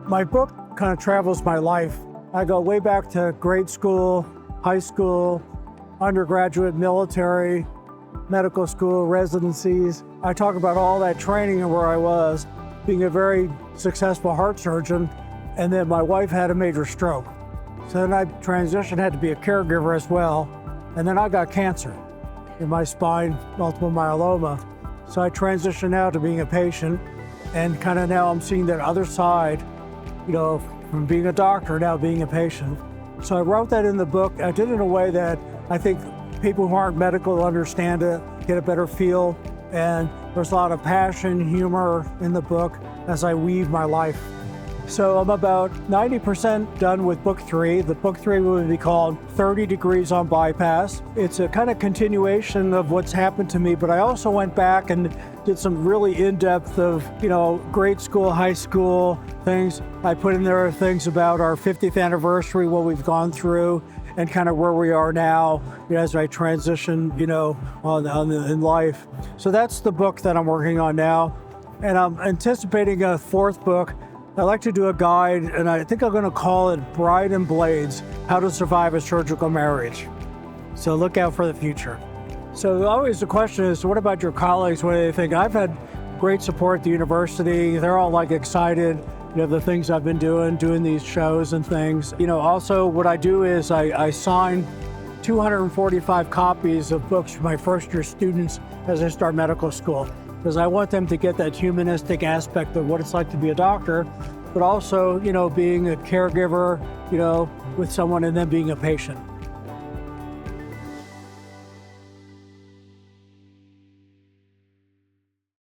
My book kind of travels my life. I go way back to grade school, high school, undergraduate, military, medical school, residencies. I talk about all that training and where I was, being a very successful heart surgeon, and then my wife had a major stroke. So then I transitioned, had to be a caregiver as well, and then I got cancer in my spine, multiple myeloma. So I transitioned now to being a patient, and kind of now I'm seeing that other side, from being a doctor, now being a patient. So I wrote that in the book. I did it in a way that I think people who aren't medical understand it, get a better feel, and there's a lot of passion, humor in the book as I weave my life. So I'm about 90% done with book 3. The book 3 will be called 30 Degrees on Bypass. It's a kind of continuation of what's happened to me, but I also went back and did some really in-depth of, grade school, high school things. I put in there things about our 50th anniversary, what we've gone through, and kind of where we are now as I transition, in life. So that's the book that I'm working on now. And I'm anticipating a 4th book. I like to do a guide, and I think I'm going to call it Bride and Blades, How to Survive a Surgical Marriage. So look out for the future. So always the question is, what about your colleagues? What do they think? I've had great support at the university. They're all excited, the things I've been doing these shows and things. Also what I do is I sign 245 copies of books for my first-year students as they start medical school, because I want them to get that humanistic aspect of what it's like to be a doctor, but also, being a caregiver, with someone and then being a patient.